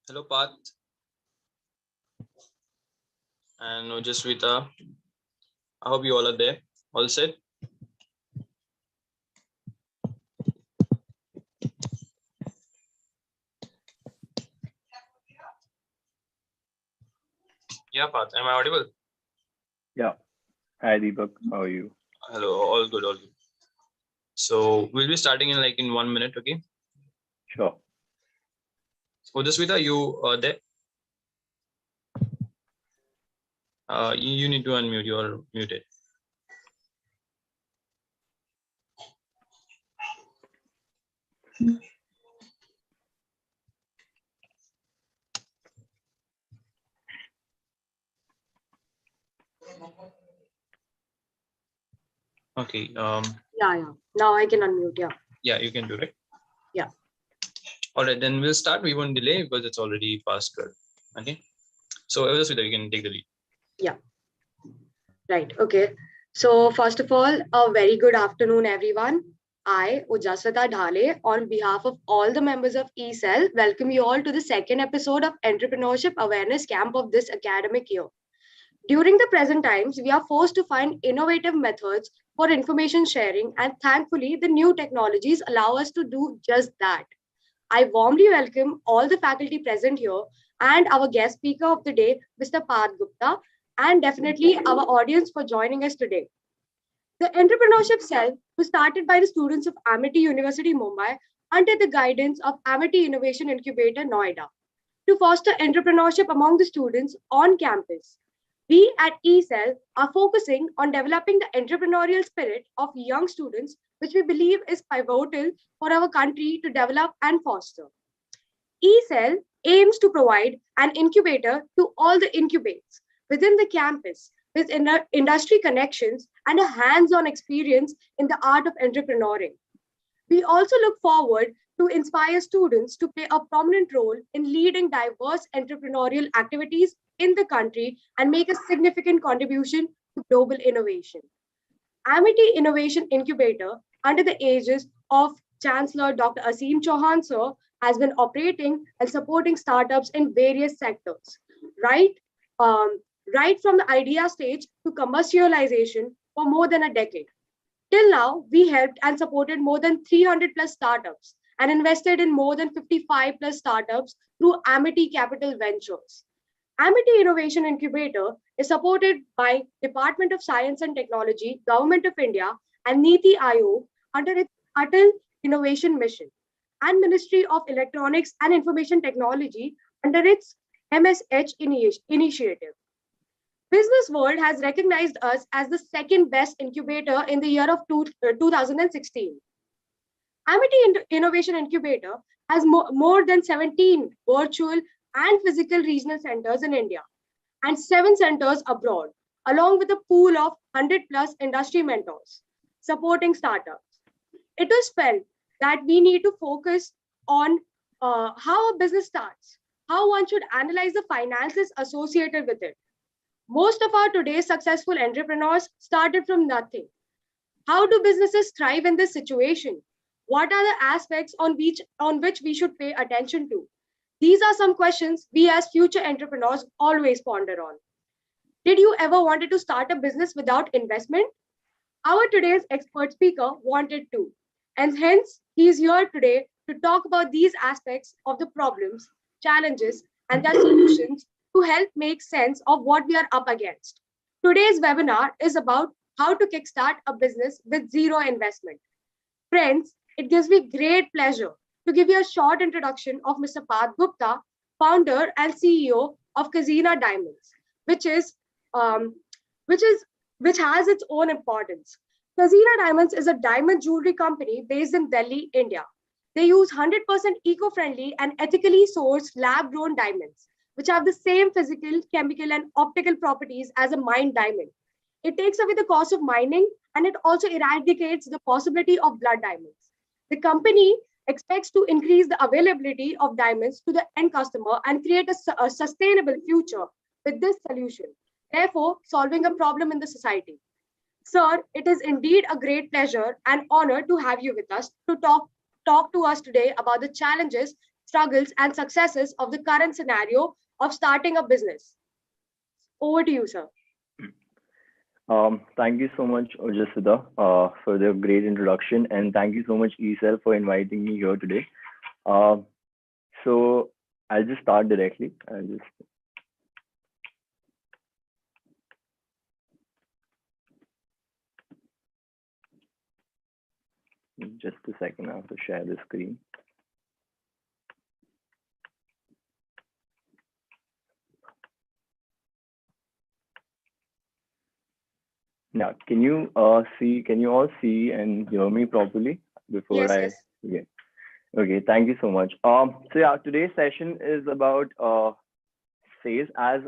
Hello, Path and Ojaswita. I hope you all are there. All set? Yeah, Path. Am I audible? Yeah. Hi, Deepak. How are you? Hello. All good. All good. So we'll be starting in 1 minute. Okay. Sure. Ojaswita, you there? You need to unmute. You're muted. Okay. Yeah. Now I can unmute. Yeah, you can do it. Yeah. All right. Then we'll start. We won't delay because it's already past 12. Okay. So Ojaswita, you can take the lead. Yeah. Right. Okay. So first of all, a very good afternoon, everyone. I, Ujaswata Dhale, on behalf of all the members of eCell, welcome you all to the second episode of Entrepreneurship Awareness Camp of this academic year. During the present times, we are forced to find innovative methods for information sharing, and thankfully, the new technologies allow us to do just that. I warmly welcome all the faculty present here and our guest speaker of the day, Mr. Parth Gupta, and definitely our audience for joining us today. The entrepreneurship cell was started by the students of Amity University, Mumbai, under the guidance of Amity Innovation Incubator, Noida, to foster entrepreneurship among the students on campus. We at eCell are focusing on developing the entrepreneurial spirit of young students, which we believe is pivotal for our country to develop and foster. eCell aims to provide an incubator to all the incubates within the campus with industry connections and a hands-on experience in the art of entrepreneuring. We also look forward to inspire students to play a prominent role in leading diverse entrepreneurial activities in the country and make a significant contribution to global innovation. Amity Innovation Incubator, under the aegis of Chancellor Dr. Asim Chauhan sir, has been operating and supporting startups in various sectors, right? Um, right from the idea stage to commercialization for more than a decade. Till now, we helped and supported more than 300 plus startups and invested in more than 55 plus startups through Amity Capital Ventures. Amity Innovation Incubator is supported by Department of Science and Technology, Government of India, and Niti Aayog under its Atal Innovation Mission, and Ministry of Electronics and Information Technology under its MSH initiative. Business World has recognized us as the second best incubator in the year of 2016. Amity Innovation Incubator has more than 17 virtual and physical regional centers in India and 7 centers abroad, along with a pool of 100 plus industry mentors supporting startups. It was felt that we need to focus on how a business starts, how one should analyze the finances associated with it. Most of our today's successful entrepreneurs started from nothing. How do businesses thrive in this situation? What are the aspects on which we should pay attention to? These are some questions we as future entrepreneurs always ponder on. Did you ever wanted to start a business without investment? Our today's expert speaker wanted to. And hence, he is here today to talk about these aspects of the problems, challenges, and their solutions to help make sense of what we are up against. Today's webinar is about how to kickstart a business with zero investment. Friends, it gives me great pleasure to give you a short introduction of Mr. Parth Gupta, founder and CEO of Kazina Diamonds, which is um, which is which has its own importance. Kazina Diamonds is a diamond jewelry company based in Delhi, India. They use 100% eco-friendly and ethically sourced lab-grown diamonds, which have the same physical, chemical, and optical properties as a mined diamond. It takes away the cost of mining and it also eradicates the possibility of blood diamonds. The company expects to increase the availability of diamonds to the end customer and create a sustainable future with this solution, therefore solving a problem in the society. Sir, it is indeed a great pleasure and honor to have you with us to talk to us today about the challenges struggles, and successes of the current scenario of starting a business. Over to you, sir. Thank you so much, Ojaswita, for the great introduction, and thank you so much, ESL, for inviting me here today. So I'll just start directly. Just a second, I have to share the screen. Now, can you all see and hear me properly before Yes. Yeah. Okay, thank you so much. So yeah, today's session is about sales. As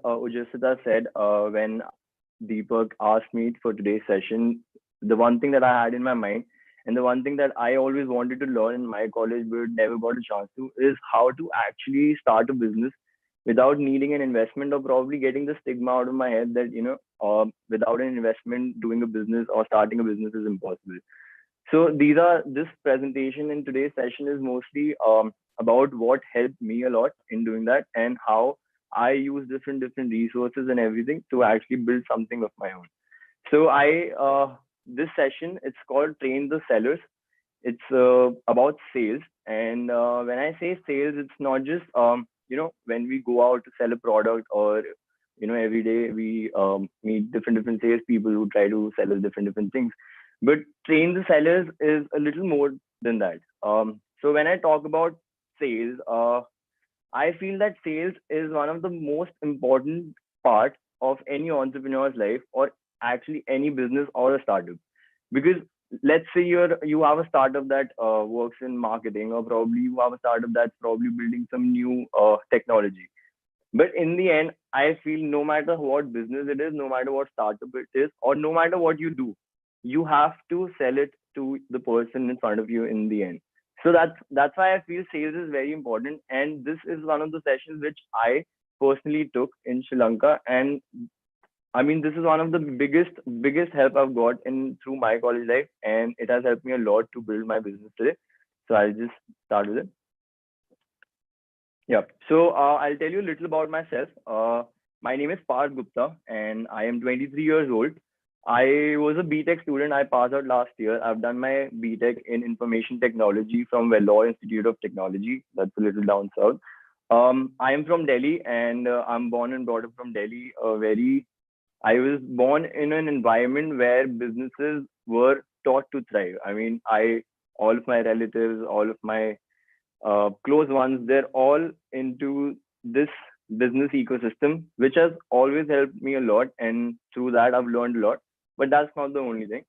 Ujasita said, when Deepak asked me for today's session, the one thing that I had in my mind, and the one thing that I always wanted to learn in my college but never got a chance to, is how to actually start a business without needing an investment, or probably getting the stigma out of my head that without an investment, doing a business or starting a business is impossible. So this presentation in today's session is mostly about what helped me a lot in doing that, and how I use different resources and everything to actually build something of my own. So this session, it's called Train the Sellers. It's about sales, and when I say sales, it's not just when we go out to sell a product, or every day we meet different sales people who try to sell us different things. But Train the Sellers is a little more than that. So when I talk about sales, I feel that sales is one of the most important parts of any entrepreneur's life, or actually any business or a startup. Because let's say you have a startup that works in marketing, or probably you have a startup that's probably building some new technology. But in the end, I feel no matter what business it is, no matter what startup it is, or no matter what you do, you have to sell it to the person in front of you in the end. So that's why I feel sales is very important. And this is one of the sessions which I personally took in Sri Lanka. And I mean, this is one of the biggest help I've got in through my college life, and it has helped me a lot to build my business today. So I'll just start with it. Yeah. So I'll tell you a little about myself. My name is Parth Gupta, and I am 23 years old. I was a BTech student. I passed out last year. I've done my BTech in Information Technology from Vellore Institute of Technology. That's a little down south. I am from Delhi, and I'm born and brought up from Delhi. I was born in an environment where businesses were taught to thrive. I mean, all of my relatives, all of my close ones, they're all into this business ecosystem, which has always helped me a lot. And through that, I've learned a lot. But that's not the only thing.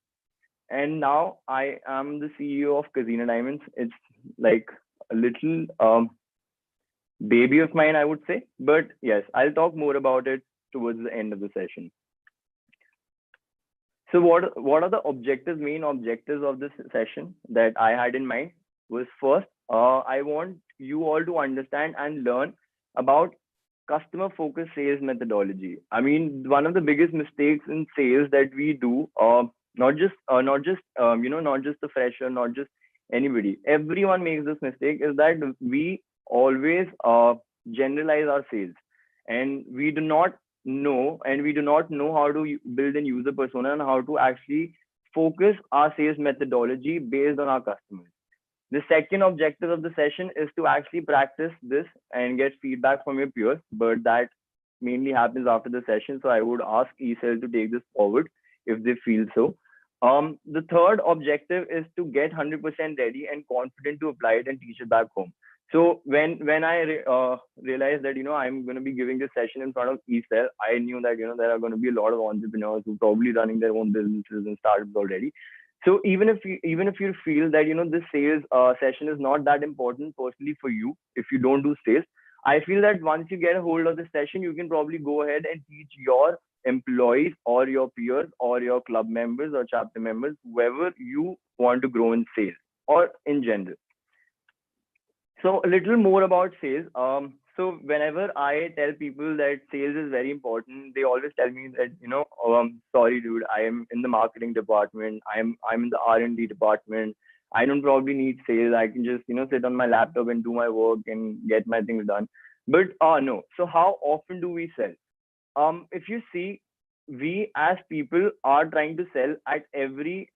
And now I am the CEO of Casino Diamonds. It's like a little baby of mine, I would say. But yes, I'll talk more about it towards the end of the session. So what are the main objectives of this session that I had in mind? Was first, I want you all to understand and learn about customer focused sales methodology. I mean, one of the biggest mistakes in sales that we do, not just not just the fresher, not just anybody, everyone makes this mistake, is that we always generalize our sales, and we do not know how to build a user persona, and how to actually focus our sales methodology based on our customers. The second objective of the session is to actually practice this and get feedback from your peers, but that mainly happens after the session. So I would ask ESL to take this forward if they feel so. The third objective is to get 100% ready and confident to apply it and teach it back home. So when I realized that I'm going to be giving this session in front of ESL, I knew that there are going to be a lot of entrepreneurs who are probably running their own businesses and startups already. So even if you feel that this sales session is not that important personally for you, if you don't do sales, I feel that once you get a hold of the session, you can probably go ahead and teach your employees or your peers or your club members or chapter members, whoever you want to grow in sales or in general. So a little more about sales. So whenever I tell people that sales is very important, they always tell me that, sorry, dude, I am in the marketing department. I'm in the R&D department. I don't probably need sales. I can just, sit on my laptop and do my work and get my things done. But no. So how often do we sell? If you see, we as people are trying to sell at every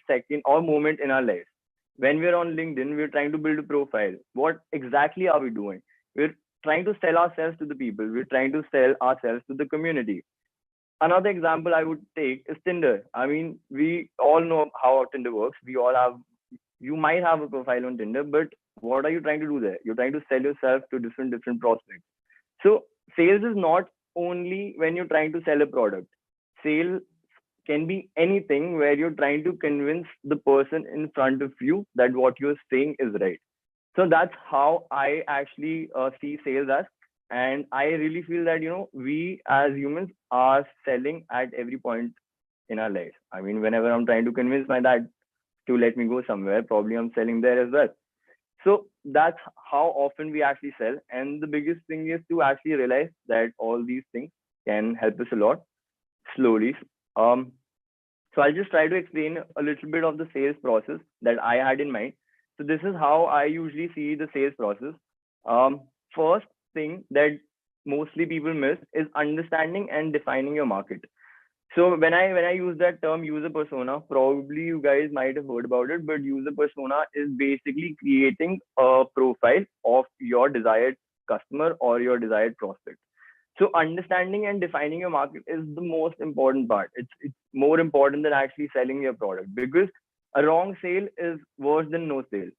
second or moment in our life. When we're on LinkedIn, we're trying to build a profile. What exactly are we doing? We're trying to sell ourselves to the people. We're trying to sell ourselves to the community. Another example I would take is Tinder. I mean, we all know how Tinder works. You might have a profile on Tinder, but what are you trying to do there? You're trying to sell yourself to different prospects. So sales is not only when you're trying to sell a product. Sales can be anything where you're trying to convince the person in front of you that what you're saying is right. So that's how I actually see sales as. And I really feel that, we as humans are selling at every point in our life. I mean, whenever I'm trying to convince my dad to let me go somewhere, probably I'm selling there as well. So that's how often we actually sell. And the biggest thing is to actually realize that all these things can help us a lot slowly. Um, so I'll just try to explain a little bit of the sales process that I had in mind. So this is how I usually see the sales process. First thing that mostly people miss is understanding and defining your market. So when I use that term user persona, probably you guys might have heard about it, but user persona is basically creating a profile of your desired customer or your desired prospect. So understanding and defining your market is the most important part. It's more important than actually selling your product, because a wrong sale is worse than no sale.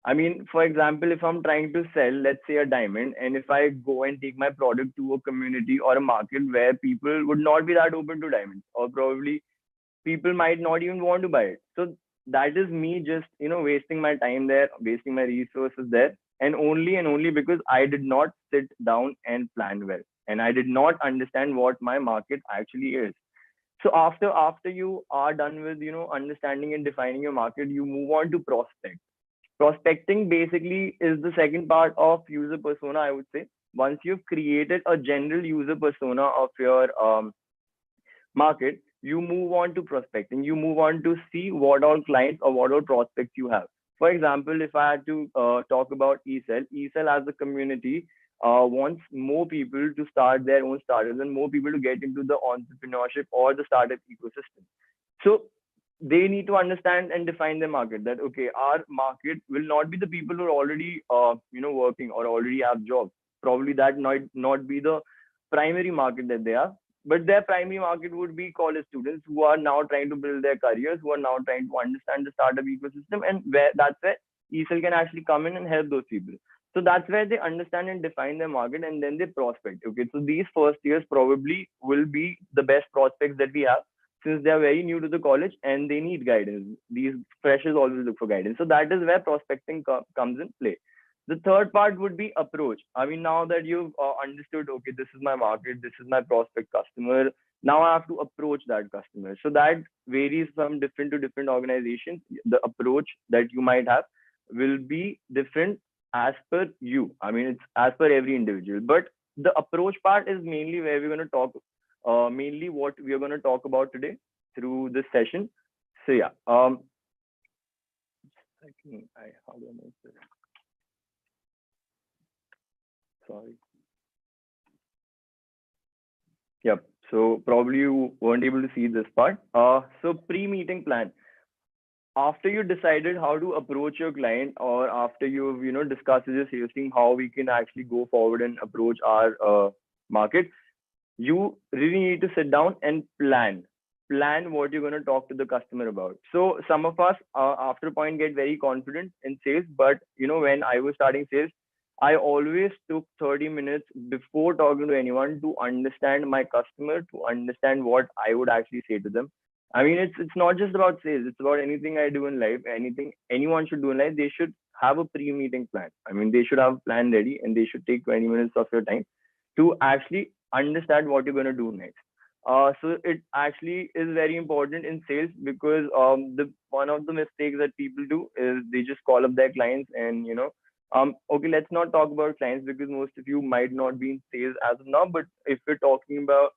I mean, for example, if I'm trying to sell, let's say, a diamond, and if I go and take my product to a community or a market where people would not be that open to diamonds, or probably people might not even want to buy it. So that is me just, wasting my time there, wasting my resources there, and only because I did not sit down and plan well, and I did not understand what my market actually is. So after you are done with, understanding and defining your market, you move on to prospect. Prospecting basically is the second part of user persona, I would say. Once you've created a general user persona of your market, you move on to prospecting. You move on to see what all clients or what all prospects you have. For example, if I had to talk about eSell as a community wants more people to start their own startups and more people to get into the entrepreneurship or the startup ecosystem. So they need to understand and define their market, that okay, our market will not be the people who are already working or already have jobs. Probably that might not be the primary market that they have, but their primary market would be college students who are now trying to build their careers, who are now trying to understand the startup ecosystem, and that's where ESL can actually come in and help those people. So that's where they understand and define their market, and then they prospect. Okay, so these first years probably will be the best prospects that we have, since they are very new to the college and they need guidance. These freshers always look for guidance. So that is where prospecting comes in play. The third part would be approach. I mean, now that you've understood, okay, this is my market, this is my prospect customer, now I have to approach that customer. So that varies from different to different organizations. The approach that you might have will be different as per you. I mean, it's as per every individual. But the approach part is mainly where we're going to talk, mainly what we are going to talk about today through this session. So yeah, how do I make this? Sorry. Yep. So probably you weren't able to see this part. So pre-meeting plan. After you decided how to approach your client, or after you've discussed with your sales team how we can actually go forward and approach our market, you really need to sit down and plan what you're going to talk to the customer about. So some of us after a point get very confident in sales, but when I was starting sales, I always took 30 minutes before talking to anyone to understand my customer, to understand what I would actually say to them. I mean, it's not just about sales, it's about anything I do in life. Anything anyone should do in life, they should have a pre-meeting plan. I mean, they should have a plan ready, and they should take 20 minutes of your time to actually understand what you're going to do next. So it actually is very important in sales, because the one of the mistakes that people do is they just call up their clients and okay, let's not talk about clients because most of you might not be in sales as of now. But if we're talking about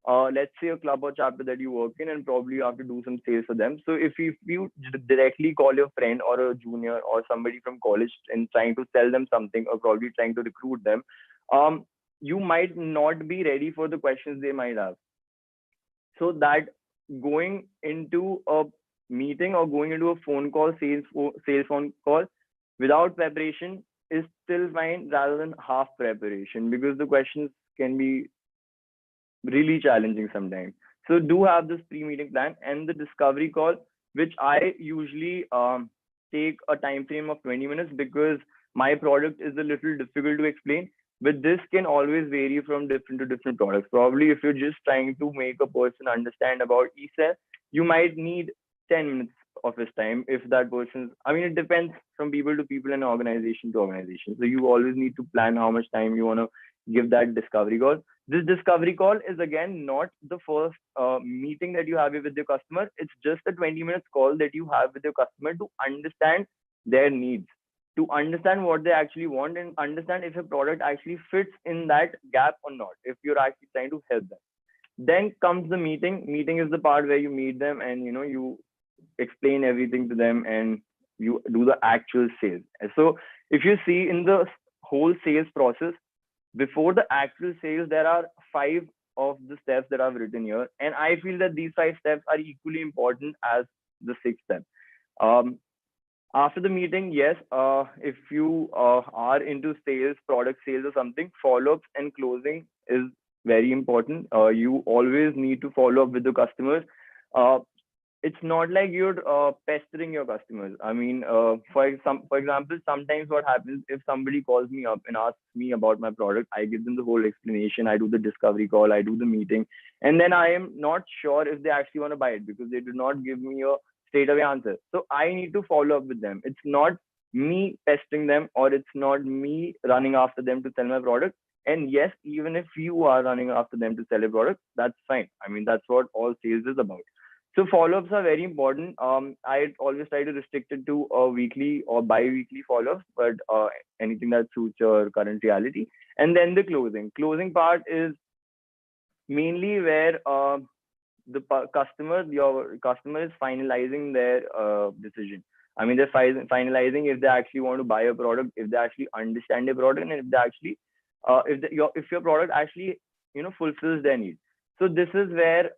let's say a club or chapter that you work in, and probably you have to do some sales for them. So if you directly call your friend or a junior or somebody from college and trying to sell them something, or probably trying to recruit them, you might not be ready for the questions they might have. So that going into a meeting or going into a phone call, sales phone call without preparation is still fine rather than half preparation, because the questions can be really challenging sometimes. So do have this pre-meeting plan and the discovery call, which I usually take a time frame of 20 minutes, because my product is a little difficult to explain. But this can always vary from different to different products. Probably if you're just trying to make a person understand about e-cell, you might need 10 minutes of his time. If that person's, I mean, it depends from people to people and organization to organization. So you always need to plan how much time you want to give that discovery call. This discovery call is again not the first meeting that you have with your customer. It's just a 20 minutes call that you have with your customer to understand their needs, to understand what they actually want, and understand if a product actually fits in that gap or not, if you're actually trying to help them. Then comes the meeting. Meeting is the part where you meet them and you explain everything to them and you do the actual sales. So if you see in the whole sales process, before the actual sales, there are 5 of the steps that I've written here. And I feel that these 5 steps are equally important as the 6th step. After the meeting, yes, if you are into sales, product sales or something, follow-ups and closing is very important. You always need to follow up with the customers. It's not like you're pestering your customers. I mean, for example, sometimes what happens, if somebody calls me up and asks me about my product, I give them the whole explanation. I do the discovery call, I do the meeting, and then I am not sure if they actually want to buy it because they do not give me a straight away answer. So I need to follow up with them. It's not me pestering them, or it's not me running after them to sell my product. And yes, even if you are running after them to sell a product, that's fine. I mean, that's what all sales is about. So follow-ups are very important. I always try to restrict it to a weekly or bi-weekly follow-ups, but anything that suits your current reality. And then the closing. Closing part is mainly where your customer is finalizing their decision. I mean, they're finalizing if they actually want to buy a product, if they actually understand the product, and if they actually, if your product actually fulfills their needs. So this is where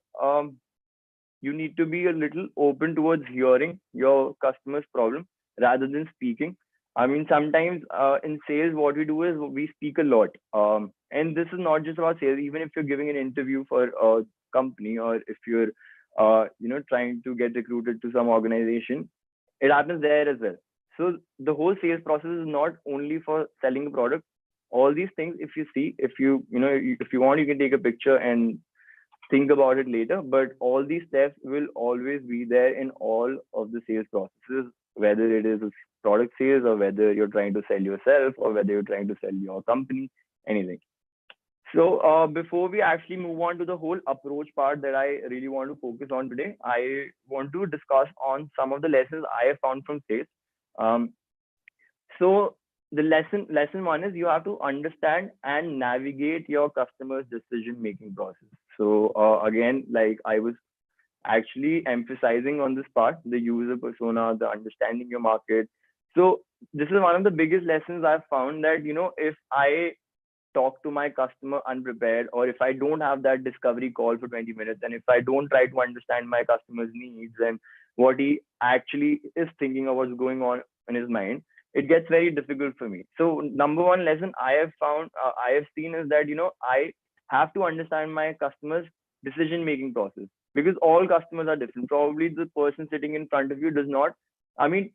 you need to be a little open towards hearing your customer's problem rather than speaking. I mean, sometimes in sales, what we do is we speak a lot. And this is not just about sales. Even if you're giving an interview for a company, or if you're, trying to get recruited to some organization, it happens there as well. So the whole sales process is not only for selling a product. All these things, if you see, if you want, you can take a picture and think about it later, but all these steps will always be there in all of the sales processes, whether it is product sales, or whether you're trying to sell yourself, or whether you're trying to sell your company, anything. So before we actually move on to the whole approach part that I really want to focus on today, I want to discuss on some of the lessons I have found from sales. So the lesson 1 is you have to understand and navigate your customer's decision making process. So again, like I was actually emphasizing on this part, the user persona, the understanding your market. So this is one of the biggest lessons I've found, that if I talk to my customer unprepared, or if I don't have that discovery call for 20 minutes, and if I don't try to understand my customer's needs and what he actually is thinking of, what's going on in his mind, it gets very difficult for me. So number 1 lesson I have found, I have seen, is that I have to understand my customer's decision making process, because all customers are different. Probably the person sitting in front of you does not, I mean,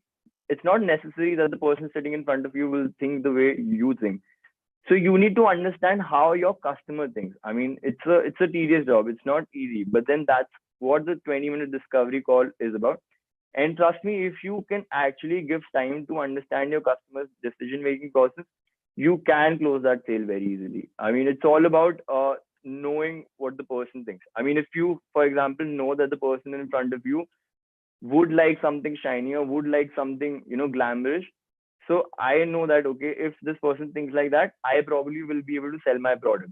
it's not necessary that the person sitting in front of you will think the way you think. So you need to understand how your customer thinks. I mean, it's a tedious job. It's not easy, but then that's what the 20-minute discovery call is about. And trust me, if you can actually give time to understand your customer's decision-making process, you can close that sale very easily. I mean, it's all about knowing what the person thinks. I mean, if you, for example, know that the person in front of you would like something shiny, or would like something, glamorous. So I know that, okay, if this person thinks like that, I probably will be able to sell my product.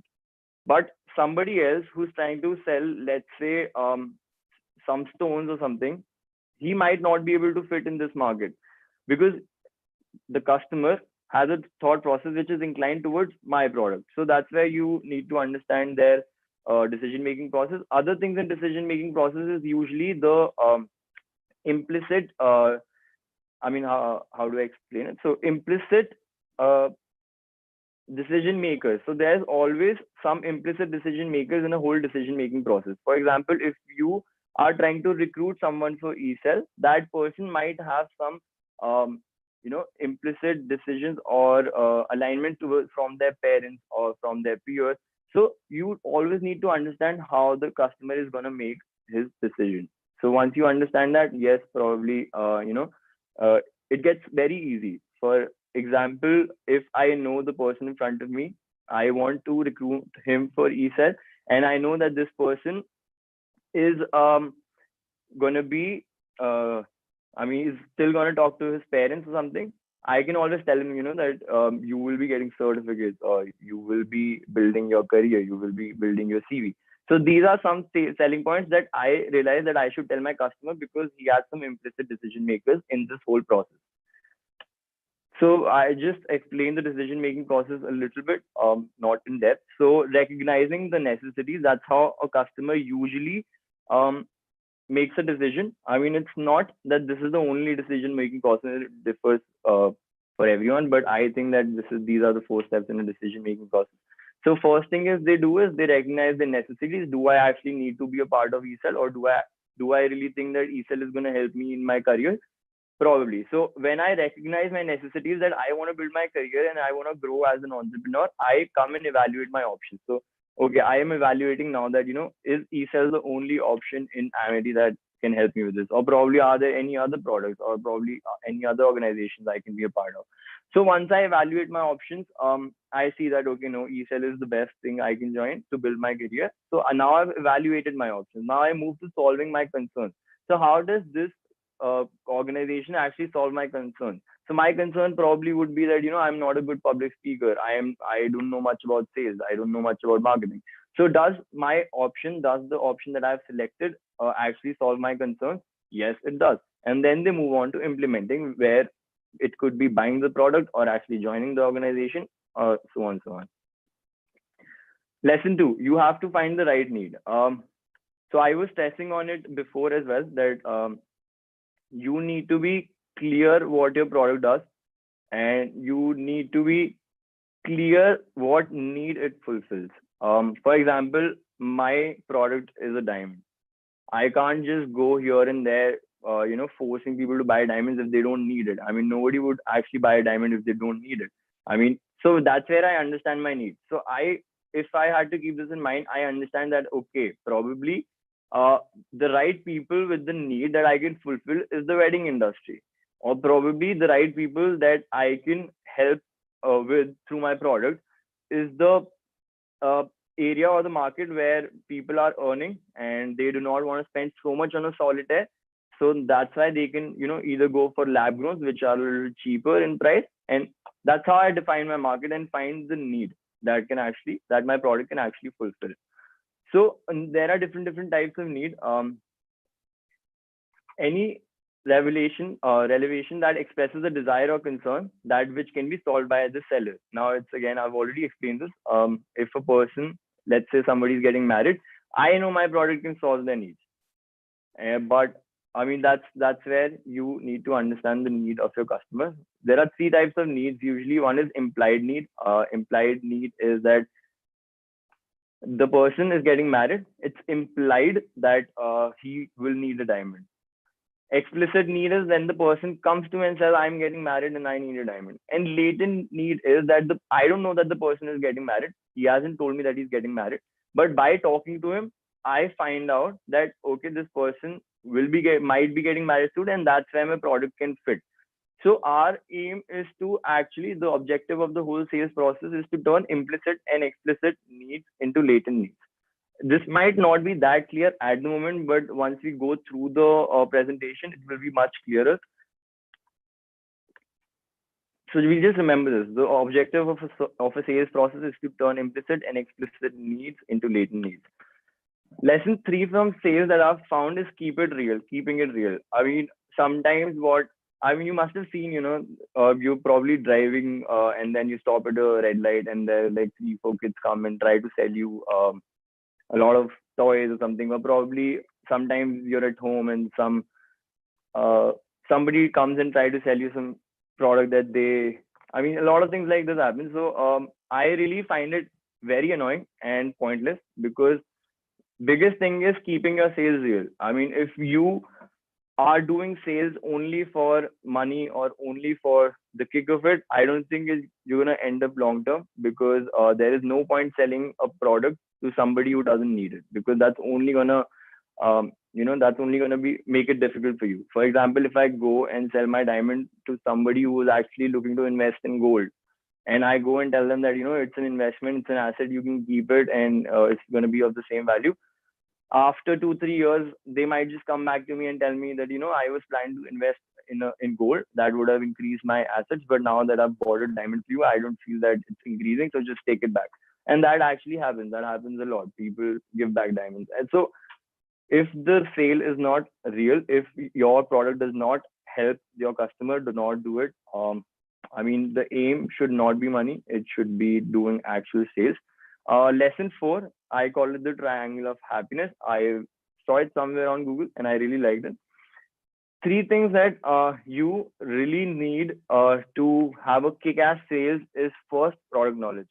But somebody else who's trying to sell, let's say, some stones or something, he might not be able to fit in this market because the customer has a thought process which is inclined towards my product. So that's where you need to understand their decision making process. Other things in decision making process is usually the implicit I mean, how do I explain it? So implicit uh, decision makers. So there's always some implicit decision makers in a whole decision making process. For example, if you are trying to recruit someone for e-cell, that person might have some implicit decisions or alignment towards from their parents or from their peers. So you always need to understand how the customer is going to make his decision. So once you understand that, yes, probably uh, it gets very easy. For example, if I know the person in front of me, I want to recruit him for ESET, and I know that this person is gonna be he's still gonna talk to his parents or something. I can always tell him, that you will be getting certificates, or you will be building your career, you will be building your CV. So these are some selling points that I realize that I should tell my customer because he has some implicit decision makers in this whole process. So I just explained the decision making process a little bit, not in depth. So recognizing the necessities, that's how a customer usually um, makes a decision. I mean, it's not that this is the only decision making process. It differs for everyone, but I think that these are the 4 steps in a decision making process. So first thing is they recognize the necessities. Do I actually need to be a part of ESL, or do I really think that ESL is going to help me in my career? Probably. So when I recognize my necessities, that I want to build my career and I want to grow as an entrepreneur, I come and evaluate my options. So, okay, I am evaluating now that, is eCell the only option in Amity that can help me with this? Or probably are there any other products, or probably any other organizations I can be a part of? So once I evaluate my options, I see that, okay, no, eCell is the best thing I can join to build my career. So now I've evaluated my options. Now I move to solving my concerns. So how does this organization actually solve my concern? So my concern probably would be that, I'm not a good public speaker. I don't know much about sales. I don't know much about marketing. So does the option that I've selected actually solve my concerns? Yes, it does. And then they move on to implementing, where it could be buying the product or actually joining the organization, or so on, so on. Lesson 2, you have to find the right need. So I was stressing on it before as well, that you need to be clear what your product does, and you need to be clear what need it fulfills. For example, my product is a diamond. I can't just go here and there, forcing people to buy diamonds if they don't need it. I mean, nobody would actually buy a diamond if they don't need it. I mean, so that's where I understand my needs. So if I had to keep this in mind, I understand that, okay, probably the right people with the need that I can fulfill is the wedding industry, or probably the right people that I can help with through my product is the uh, area or the market where people are earning and they do not want to spend so much on a solitaire. So that's why they can, either go for lab growth, which are a little cheaper in price. And that's how I define my market and find the need that my product can actually fulfill. So there are different types of need. Any relevation that expresses a desire or concern that which can be solved by the seller. Now it's, again, I've already explained this. If a person, let's say somebody is getting married, I know my product can solve their needs. But I mean, that's where you need to understand the need of your customer. There are 3 types of needs usually. One is implied need. Implied need is that the person is getting married. It's implied that he will need a diamond. Explicit need is when the person comes to me and says, I'm getting married and I need a diamond. And latent need is that I don't know that the person is getting married. He hasn't told me that he's getting married. But by talking to him, I find out that, okay, this person might be getting married soon, and that's where my product can fit. So our aim is to actually, the objective of the whole sales process is to turn implicit and explicit needs into latent needs. This might not be that clear at the moment, but once we go through the presentation, it will be much clearer. So we just remember this. The objective of a sales process is to turn implicit and explicit needs into latent needs. Lesson 3 from sales that I've found is keeping it real. I mean, sometimes you must have seen, you're probably driving and then you stop at a red light and there are like 3, 4 kids come and try to sell you a lot of toys or something. Or probably sometimes you're at home and somebody comes and try to sell you some product that a lot of things like this happen. So I really find it very annoying and pointless, because biggest thing is keeping your sales real. I mean, if you are doing sales only for money or only for the kick of it, I don't think you're gonna end up long term, because there is no point selling a product to somebody who doesn't need it, because that's only gonna be make it difficult for you. For example, if I go and sell my diamond to somebody who is actually looking to invest in gold, and I go and tell them that it's an investment, it's an asset, you can keep it, and it's going to be of the same value. After 2, 3 years, they might just come back to me and tell me that I was planning to invest in gold, that would have increased my assets, but now that I've bought a diamond for you, I don't feel that it's increasing, so just take it back. And that actually happens. That happens a lot. People give back diamonds, and so if the sale is not real, if your product does not help your customer, do not do it. The aim should not be money. It should be doing actual sales. Lesson 4, I call it the triangle of happiness. I saw it somewhere on Google and I really liked it. 3 things that you really need to have a kick-ass sales is: first, product knowledge.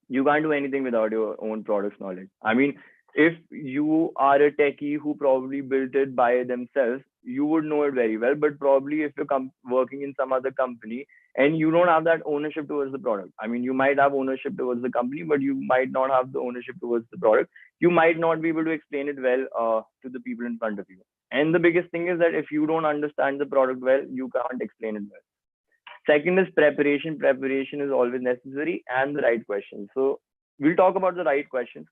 You can't do anything without your own product's knowledge. I mean, if you are a techie who probably built it by themselves, you would know it very well. But probably if you're working in some other company and you don't have that ownership towards the product, I mean, you might have ownership towards the company, but you might not have the ownership towards the product. You might not be able to explain it well to the people in front of you. And the biggest thing is that if you don't understand the product well, you can't explain it well. Second is preparation. Preparation is always necessary, and the right questions. So we'll talk about the right questions.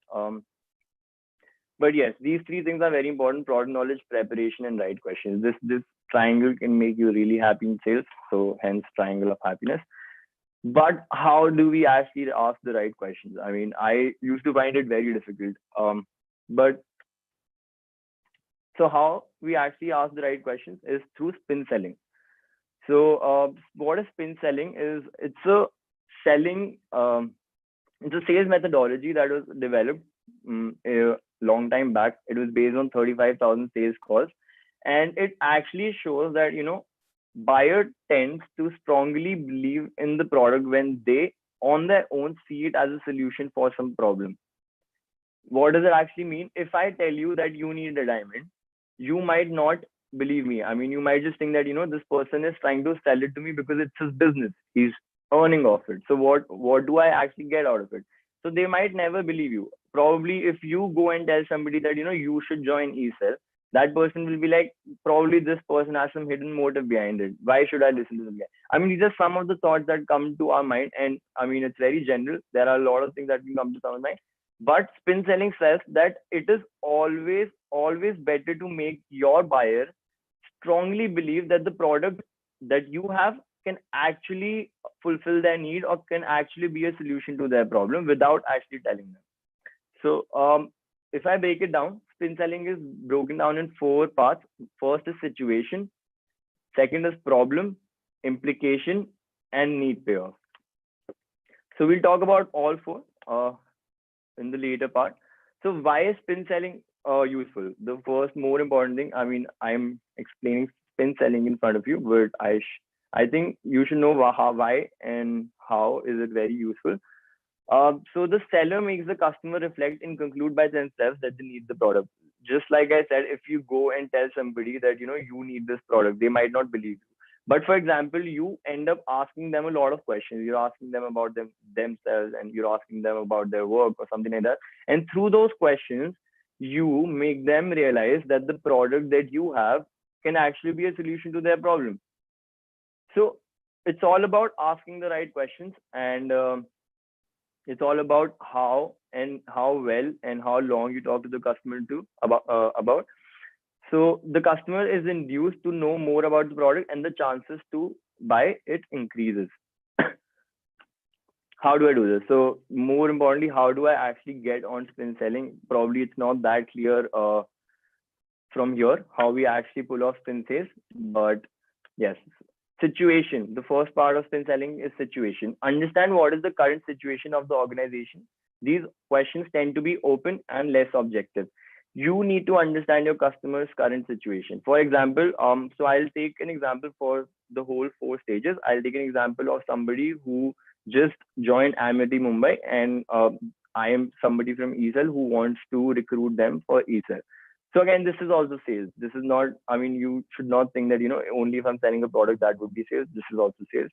But yes, these 3 things are very important: product knowledge, preparation, and right questions. This triangle can make you really happy in sales. So hence triangle of happiness. But how do we actually ask the right questions? I mean, I used to find it very difficult. But so how we actually ask the right questions is through spin selling. So what is spin selling is, it's a sales methodology that was developed a long time back. It was based on 35,000 sales calls, and it actually shows that buyer tends to strongly believe in the product when they on their own see it as a solution for some problem. What does it actually mean? If I tell you that you need a diamond, you might not believe me. I mean, you might just think that this person is trying to sell it to me because it's his business, he's earning off it. So what do I actually get out of it? So they might never believe you. Probably if you go and tell somebody that you should join eSell, that person will be like, probably this person has some hidden motive behind it. Why should I listen to this guy? I mean, these are some of the thoughts that come to our mind, and I mean, it's very general. There are a lot of things that can come to someone's mind. But spin selling says that it is always better to make your buyer strongly believe that the product that you have can actually fulfill their need or can actually be a solution to their problem without actually telling them. So if I break it down, spin selling is broken down in 4 parts. First is situation. Second is problem, implication, and need payoff. So we'll talk about all 4 in the later part. So why is spin selling useful? The first more important thing, I mean, I'm explaining spin selling in front of you, but I think you should know why and how is it very useful. So the seller makes the customer reflect and conclude by themselves that they need the product. Just like I said, if you go and tell somebody that you need this product, they might not believe you. But for example, you end up asking them a lot of questions. You're asking them about themselves, and you're asking them about their work or something like that. And through those questions, you make them realize that the product that you have can actually be a solution to their problem. So it's all about asking the right questions, and it's all about how well and how long you talk to the customer about. So the customer is induced to know more about the product, and the chances to by it increases. How do I do this? So more importantly, how do I actually get on spin selling? Probably it's not that clear from here how we actually pull off spin sales, but yes, situation. The first part of spin selling is situation. Understand what is the current situation of the organization. These questions tend to be open and less objective. You need to understand your customer's current situation. For example, so I'll take an example for the whole 4 stages. I'll take an example of somebody who just joined Amity Mumbai, and I am somebody from ESL who wants to recruit them for ESL. So again, this is also sales. This is not, I mean, you should not think that, only if I'm selling a product that would be sales. This is also sales.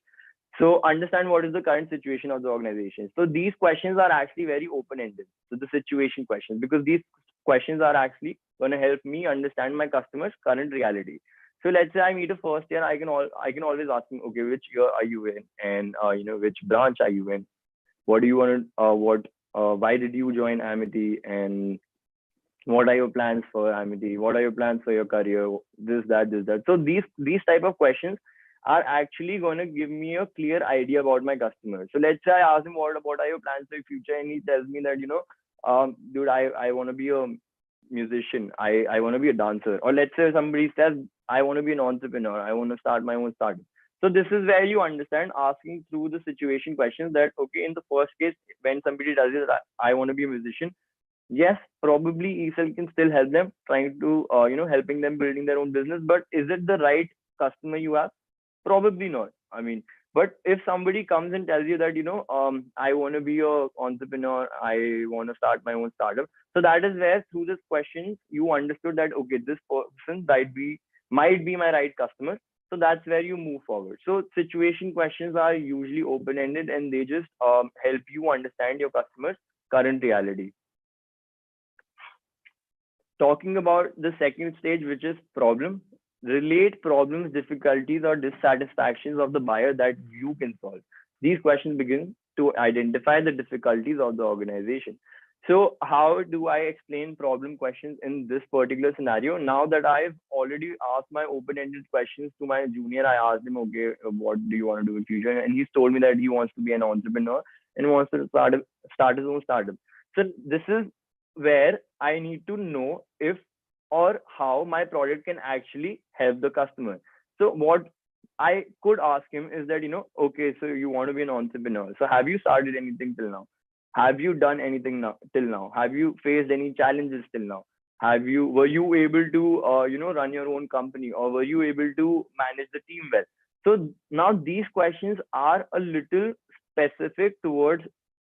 So understand what is the current situation of the organization. So these questions are actually very open-ended. So the situation questions, because these questions are actually going to help me understand my customer's current reality. So let's say I meet a first year, I can always ask them, okay, which year are you in, and which branch are you in? What do you want to? Why did you join Amity, and what are your plans for Amity? What are your plans for your career? This, that, this, that. So these type of questions are actually going to give me a clear idea about my customer. So let's say I ask him, what are your plans for your future? And he tells me that, dude, I want to be a musician. I want to be a dancer. Or let's say somebody says, I want to be an entrepreneur. I want to start my own startup. So this is where you understand asking through the situation questions that, okay, in the first case, when somebody does it, I want to be a musician. Yes, probably ESL can still help them, trying to, helping them building their own business. But is it the right customer you have? Probably not. I mean, but if somebody comes and tells you that, I want to be a entrepreneur, I want to start my own startup. So that is where through this question, you understood that, okay, this person might be my right customer. So that's where you move forward. So situation questions are usually open-ended, and they just help you understand your customer's current reality. Talking about the second stage, which is problem. Relate problems, difficulties, or dissatisfactions of the buyer that you can solve. These questions begin to identify the difficulties of the organization. So how do I explain problem questions in this particular scenario? Now that I've already asked my open-ended questions to my junior, I asked him, okay, what do you want to do in future? And he's told me that he wants to be an entrepreneur and wants to start his own startup. So this is where I need to know if or how my product can actually help the customer. So what I could ask him is that, okay, so you want to be an entrepreneur. So have you started anything till now? Have you done anything till now? Have you faced any challenges till now? Were you able to, run your own company, or were you able to manage the team well? So now these questions are a little specific towards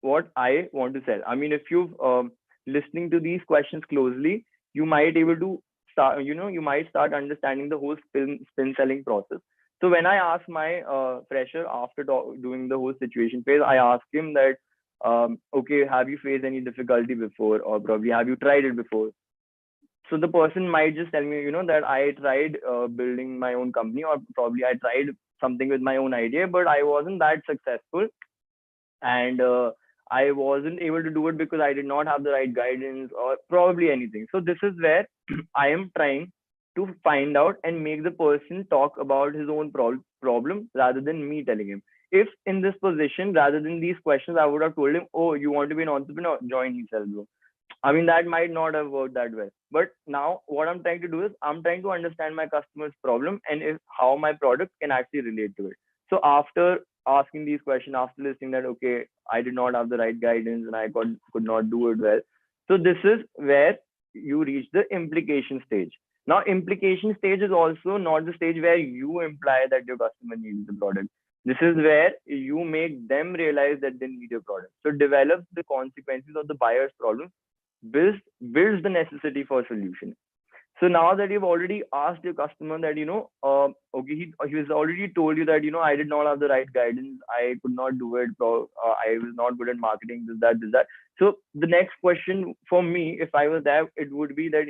what I want to sell. I mean, if you've listening to these questions closely, you might able to start, you might start understanding the whole spin selling process. So when I asked my fresher after doing the whole situation phase, I asked him that, okay, have you faced any difficulty before, or probably have you tried it before? So the person might just tell me, that I tried building my own company, or probably I tried something with my own idea, but I wasn't that successful. And I wasn't able to do it because I did not have the right guidance, or probably anything. So this is where I am trying to find out and make the person talk about his own problem rather than me telling him. If in this position, rather than these questions, I would have told him, oh, you want to be an entrepreneur? Join ESL, bro. I mean, that might not have worked that well. But now what I'm trying to do is I'm trying to understand my customer's problem and how my product can actually relate to it. So after asking these questions, after listening that, okay, I did not have the right guidance and I could not do it well. So this is where you reach the implication stage. Now, implication stage is also not the stage where you imply that your customer needs the product. This is where you make them realize that they need your product. So develop the consequences of the buyer's problem, builds the necessity for solution. So now that you've already asked your customer that, okay, he has already told you that, I did not have the right guidance. I could not do it. I was not good at marketing, this, that. So the next question for me, if I was there, it would be that,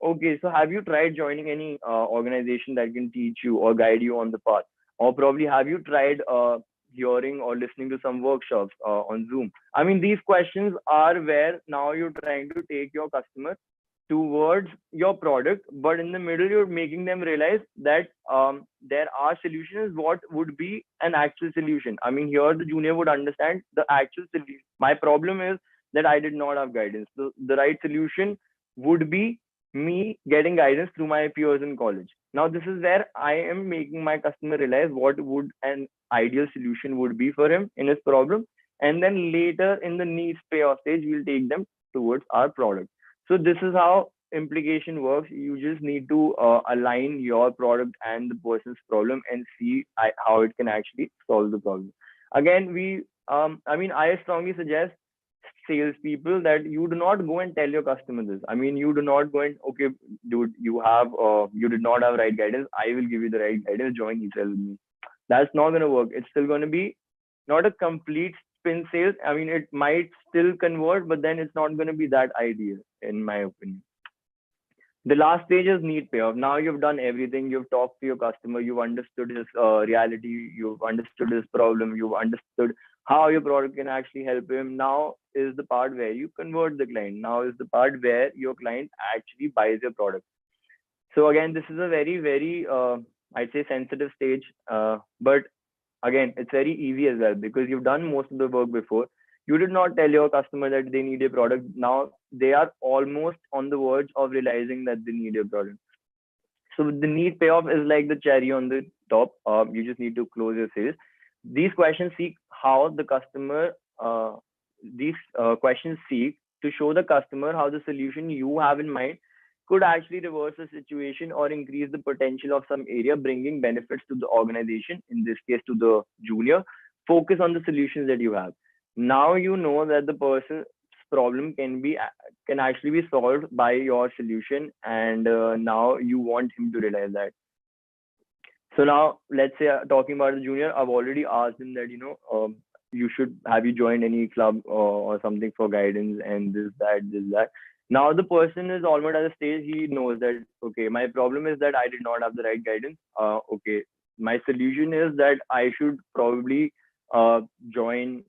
okay, so have you tried joining any organization that can teach you or guide you on the path? Or probably have you tried hearing or listening to some workshops on Zoom? I mean, these questions are where now you're trying to take your customer towards your product, but in the middle you're making them realize that there are solutions what would be an actual solution. I mean, here the junior would understand the actual solution. My problem is that I did not have guidance. So the right solution would be me getting guidance through my peers in college. Now this is where I am making my customer realize what would an ideal solution would be for him in his problem, and then later in the needs payoff stage we'll take them towards our product. So this is how implication works. You just need to align your product and the person's problem and see how it can actually solve the problem. Again, I mean, I strongly suggest salespeople that you do not go and tell your customer this. I mean, you do not go and, okay, dude, you did not have right guidance. I will give you the right guidance. Join eSell with me. That's not going to work. It's still going to be not a complete spin sales. I mean, it might still convert, but then it's not going to be that ideal, in my opinion. The last stage is need payoff. Now you've done everything. You've talked to your customer. You've understood his reality. You've understood his problem. You've understood how your product can actually help him. Now is the part where you convert the client. Now is the part where your client actually buys your product. So again, this is a very, very, I'd say, sensitive stage. But again, it's very easy as well because you've done most of the work before. You did not tell your customer that they need a product. Now they are almost on the verge of realizing that they need a product. So the need payoff is like the cherry on the top. You just need to close your sales. These questions seek how the customer, these questions seek to show the customer how the solution you have in mind could actually reverse the situation or increase the potential of some area, bringing benefits to the organization, in this case to the junior. Focus on the solutions that you have. Now you know that the person's problem can actually be solved by your solution, and now you want him to realize that. So now let's say talking about the junior, I've already asked him that, have you joined any club or something for guidance and this that. Now the person is almost at a stage he knows that, okay, my problem is that I did not have the right guidance. Okay, my solution is that I should probably join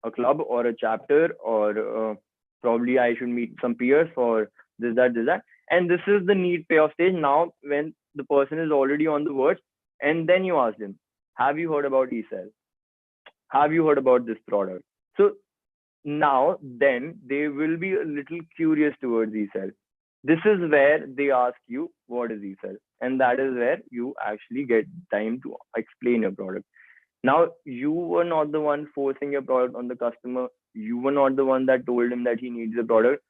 a club or a chapter, or probably I should meet some peers for this that. And this is the need payoff stage. Now when the person is already on the verge, and then you ask them, have you heard about eSell? Have you heard about this product? So now then they will be a little curious towards eSell. This is where they ask you, what is eSell? And that is where you actually get time to explain your product. Now, you were not the one forcing your product on the customer. You were not the one that told him that he needs the product.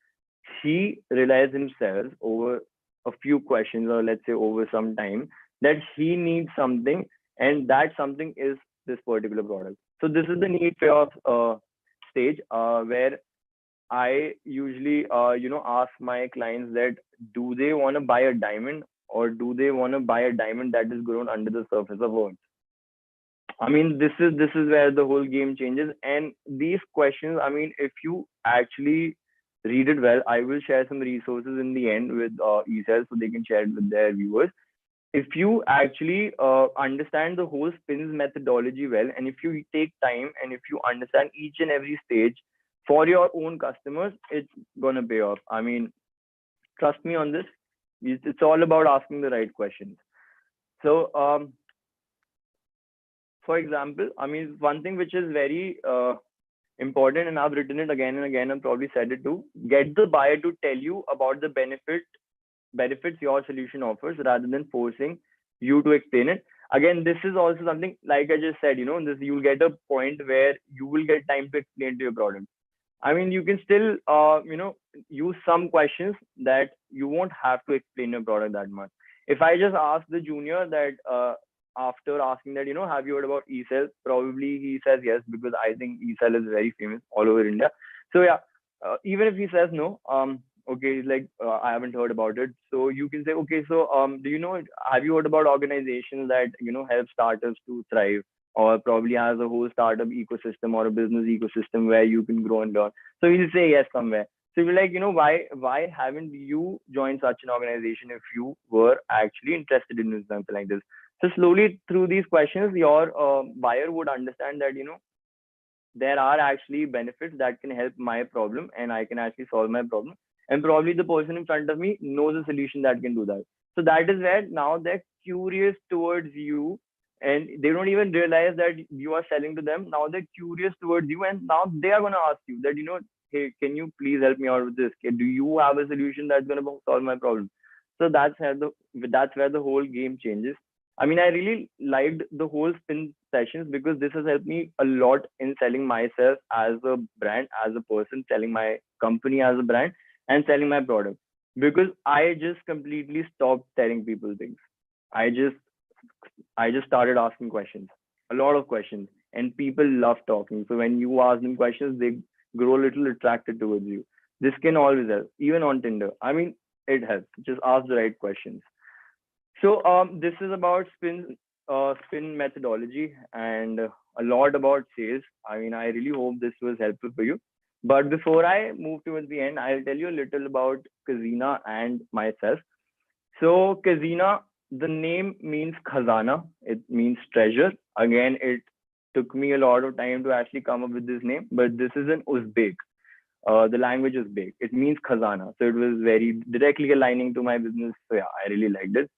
He realized himself over a few questions, or let's say over some time, that he needs something, and that something is this particular product. So this is the need payoff stage where I usually ask my clients that, do they want to buy a diamond, or do they want to buy a diamond that is grown under the surface of earth? I mean, this is where the whole game changes. And these questions, I mean, if you actually read it well, I will share some resources in the end with eSell so they can share it with their viewers. If you actually understand the whole spins methodology well, and if you take time and if you understand each and every stage for your own customers, it's gonna pay off. I mean, trust me on this. It's all about asking the right questions. So for example, I mean, one thing which is very important, and I've written it again and again, and probably said it too, get the buyer to tell you about the benefits your solution offers rather than forcing you to explain it. Again, this is also something, like I just said, this, you'll get a point where you will get time to explain to your product. I mean, you can still, use some questions that you won't have to explain your product that much. If I just ask the junior that, after asking that, have you heard about eSell? Probably he says yes, because I think eSell is very famous all over India. So yeah, even if he says no, okay, like I haven't heard about it. So you can say, okay, so have you heard about organizations that help startups to thrive, or probably has a whole startup ecosystem or a business ecosystem where you can grow and learn? So he'll say yes somewhere. So you're like, why haven't you joined such an organization if you were actually interested in something like this? So slowly through these questions, your buyer would understand that, there are actually benefits that can help my problem, and I can actually solve my problem. and probably the person in front of me knows a solution that can do that. So that is where now they're curious towards you, and they don't even realize that you are selling to them. Now they're curious towards you, and now they are going to ask you that, hey, can you please help me out with this? Do you have a solution that's going to solve my problem? So that's where the whole game changes. I mean, I really liked the whole spin sessions because this has helped me a lot in selling myself as a brand, as a person, selling my company as a brand, and selling my product. Because I just completely stopped telling people things. I just I just started asking questions, a lot of questions, and people love talking. So when you ask them questions, they grow a little attracted towards you. This can always help, even on Tinder. I mean, it helps. Just ask the right questions. So this is about spin methodology and a lot about sales. I mean, I really hope this was helpful for you. But before I move towards the end, I'll tell you a little about Kazina and myself. So Kazina, the name means khazana. It means treasure. Again, it took me a lot of time to actually come up with this name, but this is an Uzbek. The language is big. It means khazana. So it was very directly aligning to my business. So yeah, I really liked it.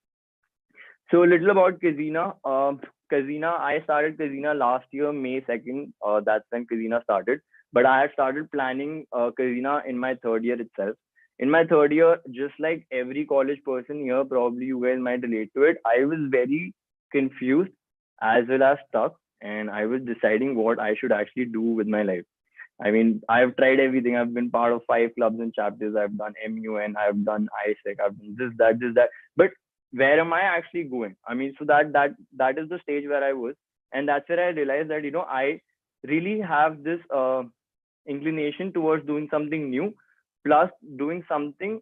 So a little about Kazina. I started Kazina last year, May 2nd. That's when Kazina started. But I had started planning Kazina in my third year itself. In my third year, just like every college person here, probably you guys might relate to it, I was very confused as well as stuck. And I was deciding what I should actually do with my life. I mean, I've tried everything. I've been part of 5 clubs and chapters. I've done MUN. I've done ISEC. I've done this, that. But where am I actually going? I mean, so that is the stage where I was, and that's where I realized that I really have this inclination towards doing something new, plus doing something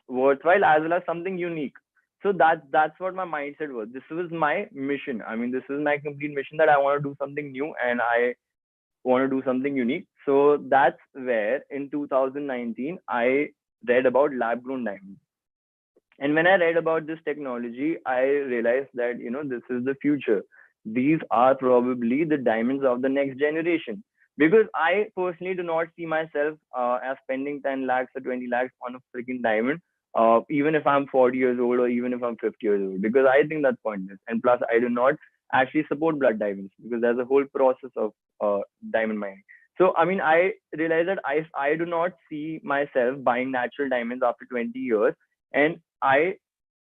worthwhile as well as something unique. So that's what my mindset was. This was my mission. I mean, this is my complete mission that I want to do something new and I want to do something unique. So that's where in 2019 I read about lab grown diamonds. And when I read about this technology, I realized that, this is the future. These are probably the diamonds of the next generation. Because I personally do not see myself as spending 10 lakhs or 20 lakhs on a freaking diamond, even if I'm 40 years old or even if I'm 50 years old, because I think that's pointless. And plus, I do not actually support blood diamonds because there's a whole process of diamond mining. So, I mean, I realized that I do not see myself buying natural diamonds after 20 years. And I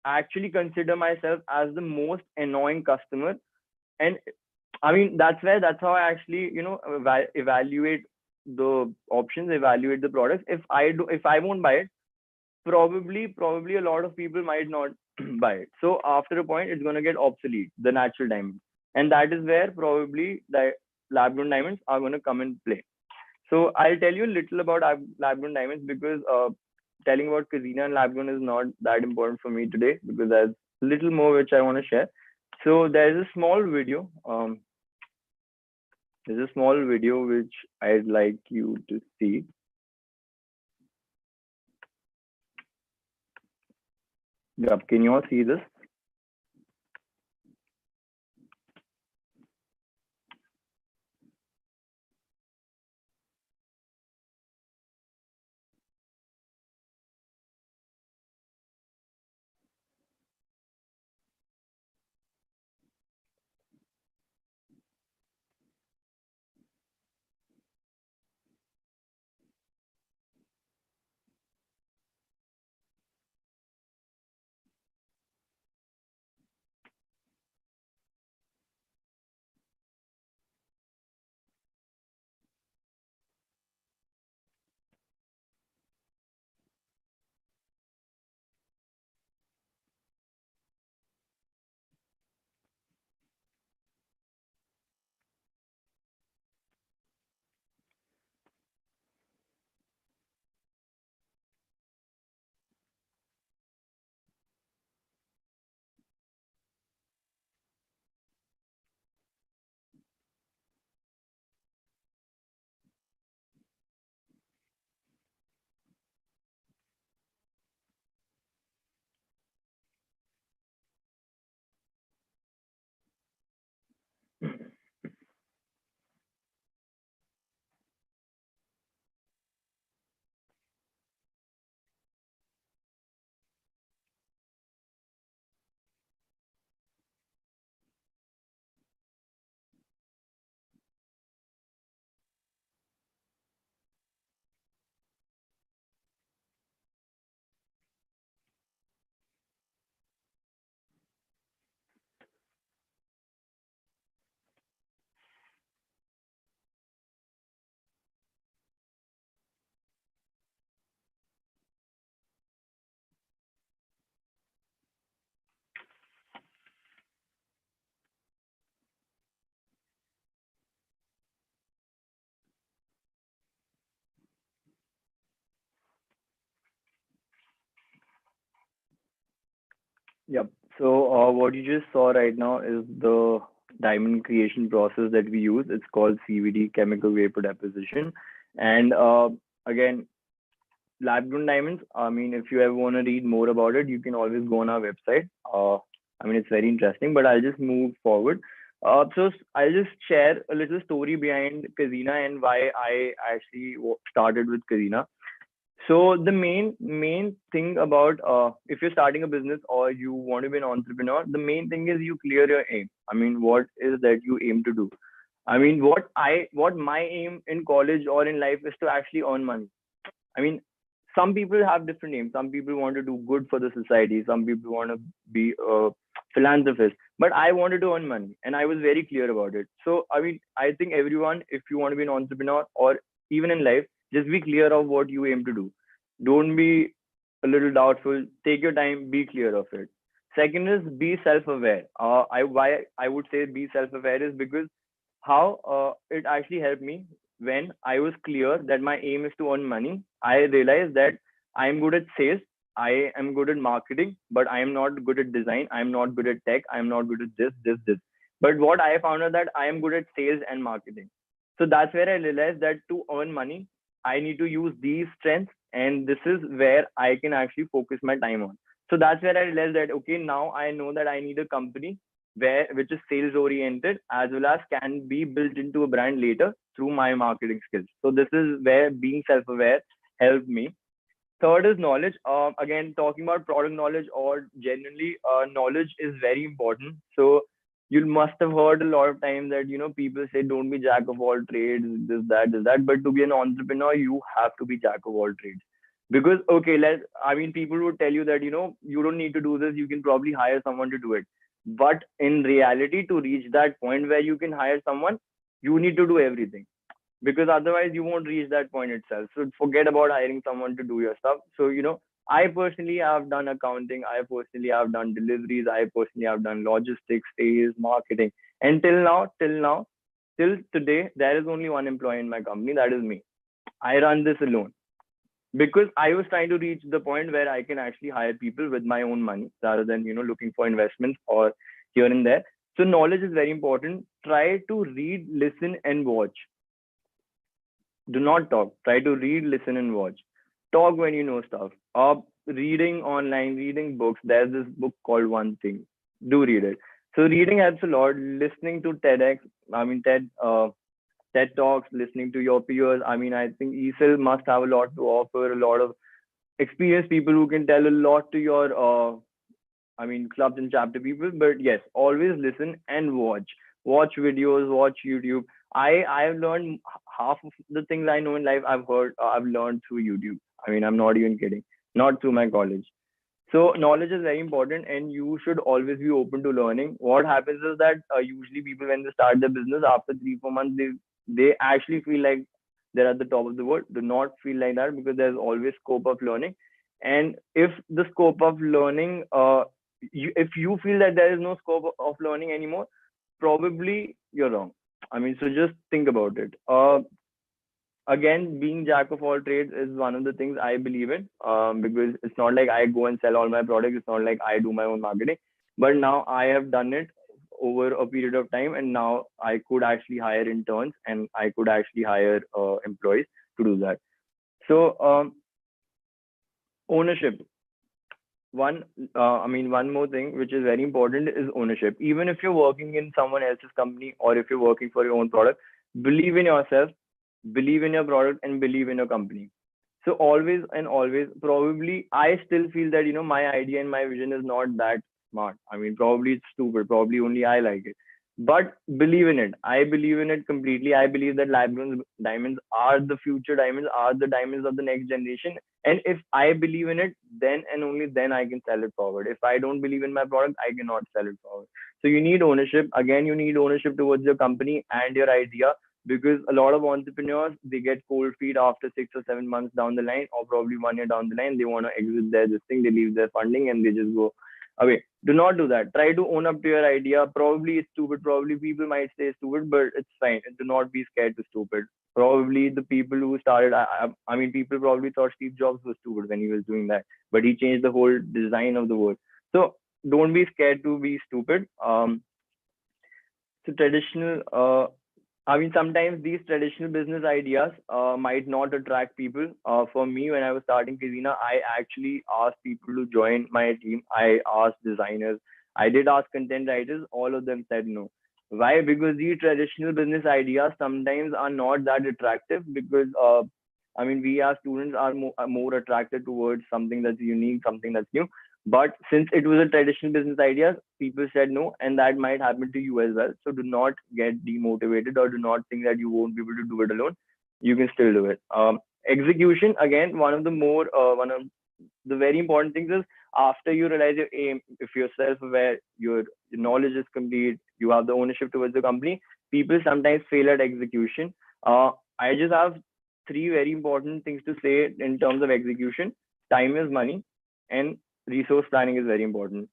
actually consider myself as the most annoying customer. And I mean, that's how I actually, evaluate the options, evaluate the products. If I won't buy it, probably a lot of people might not buy it. So after a point, it's going to get obsolete, the natural diamond. And that is where probably the lab grown diamonds are going to come in play. So I'll tell you a little about lab grown diamonds because telling about Kazina and lab grown is not that important for me today because there's a little more which I want to share. So there's a small video. There's a small video which I'd like you to see. Yep, can you all see this? Yep. So what you just saw right now is the diamond creation process that we use. It's called CVD, chemical vapor deposition. And again, lab grown diamonds. I mean, if you ever want to read more about it, you can always go on our website. I mean, it's very interesting, but I'll just move forward. I'll just share a little story behind Casina and why I actually started with Casina. So the main thing about if you're starting a business or you want to be an entrepreneur, the main thing is you clear your aim. I mean, what is that you aim to do? I mean, what my aim in college or in life is to actually earn money. I mean, some people have different aims. Some people want to do good for the society. Some people want to be a philanthropist. But I wanted to earn money, and I was very clear about it. So I mean, I think everyone, if you want to be an entrepreneur or even in life, just be clear of what you aim to do. Don't be a little doubtful. Take your time. Be clear of it. Second is be self-aware. Why I would say be self-aware is because how it actually helped me when I was clear that my aim is to earn money. I realized that I am good at sales, I am good at marketing, but I am not good at design. I am not good at tech. I am not good at this. But what I found out that I am good at sales and marketing. So that's where I realized that to earn money, I need to use these strengths, and this is where I can actually focus my time on. So that's where I realized that okay, now I know that I need a company which is sales oriented as well as can be built into a brand later through my marketing skills. So this is where being self-aware helped me. Third is knowledge. Again, talking about product knowledge or genuinely knowledge is very important. So you must have heard a lot of times that people say don't be jack of all trades, this that. But to be an entrepreneur, you have to be jack of all trades. Because okay, I mean, people would tell you that you don't need to do this. You can probably hire someone to do it. But in reality, to reach that point where you can hire someone, you need to do everything, because otherwise you won't reach that point itself. So forget about hiring someone to do your stuff. So I personally have done accounting, I personally have done deliveries, I personally have done logistics, sales, marketing, and till today there is only one employee in my company, that is me. I run this alone because I was trying to reach the point where I can actually hire people with my own money rather than looking for investments or here and there. So knowledge is very important. Try to read, listen, and watch. Do not talk. Try to read, listen, and watch. Talk when you know stuff. Reading online, reading books. There's this book called One Thing. Do read it. So reading helps a lot. Listening to TEDx, I mean TED talks, listening to your peers. I mean, I think ESL must have a lot to offer. A lot of experienced people who can tell a lot to your I mean, clubs and chapter people. But yes, always listen and watch. Watch videos, watch YouTube. I've learned half of the things I know in life. I've learned through YouTube. I mean, I'm not even kidding. Not through my college. So knowledge is very important, and you should always be open to learning. What happens is that usually people, when they start their business, after 3 4 months, they actually feel like they're at the top of the world. Do not feel like that, because there's always scope of learning. And if the scope of learning, if you feel that there is no scope of learning anymore, probably you're wrong. I mean, so just think about it. Again, being jack of all trades is one of the things I believe in, because it's not like I go and sell all my products. It's not like I do my own marketing. But now I have done it over a period of time, and now I could actually hire interns and I could actually hire employees to do that. So ownership. One more thing which is very important is ownership. Even if you're working in someone else's company or if you're working for your own product, believe in yourself, believe in your product, and believe in your company. So always and always, probably I still feel that my idea and my vision is not that smart. I mean, probably it's stupid. Probably only I like it. But believe in it. I believe in it completely. I believe that lab-grown diamonds are the future diamonds, are the diamonds of the next generation. And if I believe in it, then and only then I can sell it forward. If I don't believe in my product, I cannot sell it forward. So you need ownership. Again, you need ownership towards your company and your idea, because a lot of entrepreneurs, they get cold feet after 6 or 7 months down the line, or probably 1 year down the line. They want to exit their this thing, they leave their funding, and they just go away. Do not do that. Try to own up to your idea. Probably it's stupid. Probably people might say stupid, but it's fine. Do not be scared to stupid. Probably the people who started, I mean, people probably thought Steve Jobs was stupid when he was doing that, but he changed the whole design of the world. So don't be scared to be stupid. So traditional, I mean, sometimes these traditional business ideas might not attract people. For me, when I was starting Kizina, I actually asked people to join my team. I asked designers. I did ask content writers. All of them said no. Why? Because these traditional business ideas sometimes are not that attractive because, I mean, we as students are more attracted towards something that's unique, something that's new. But since it was a traditional business idea, people said no, and that might happen to you as well. So do not get demotivated or do not think that you won't be able to do it alone. You can still do it. Execution, again, one of the very important things is after you realize your aim, if you're self-aware, your knowledge is complete, you have the ownership towards the company, people sometimes fail at execution. I just have three very important things to say in terms of execution. Time is money, and resource planning is very important.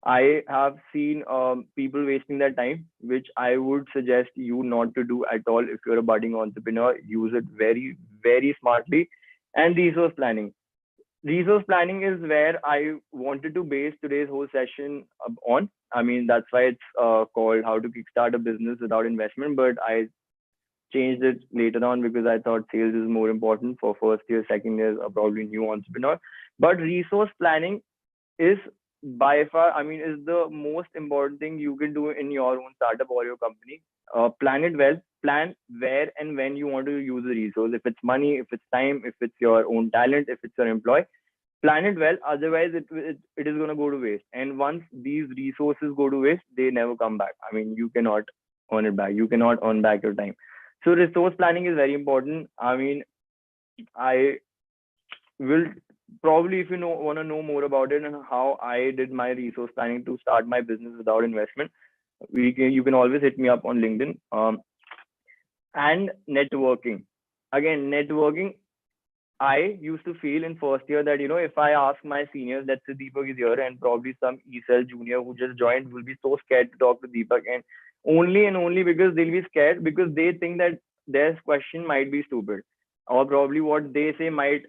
I have seen people wasting their time, which I would suggest you not to do at all if you're a budding entrepreneur. Use it very, very smartly. And resource planning. Resource planning is where I wanted to base today's whole session on. I mean, that's why it's called How to Kickstart a Business Without Investment. But I changed it later on because I thought sales is more important for first year, second year, or probably new entrepreneur. But resource planning is by far, I mean, is the most important thing you can do in your own startup or your company. Plan it well, plan where and when you want to use the resource. If it's money, if it's time, if it's your own talent, if it's your employee, plan it well. Otherwise, it is going to go to waste. And once these resources go to waste, they never come back. I mean, you cannot earn it back. You cannot earn back your time. So resource planning is very important. I mean, I will probably, if you want to know more about it and how I did my resource planning to start my business without investment, you can always hit me up on LinkedIn. And networking. Again, networking. I used to feel in first year that, if I ask my seniors, let's say Deepak is here and probably some ESL junior who just joined will be so scared to talk to Deepak, and only because they'll be scared because they think that their question might be stupid, or probably what they say might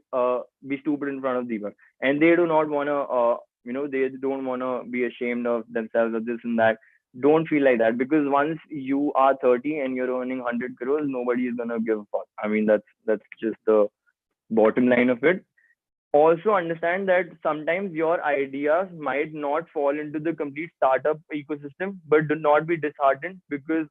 be stupid in front of Deepak, and they do not want to, they don't want to be ashamed of themselves or this and that. Don't feel like that, because once you are 30 and you're earning 100 crores, nobody is gonna give a fuck. I mean, that's just the bottom line of it. Also understand that sometimes your ideas might not fall into the complete startup ecosystem, but do not be disheartened, because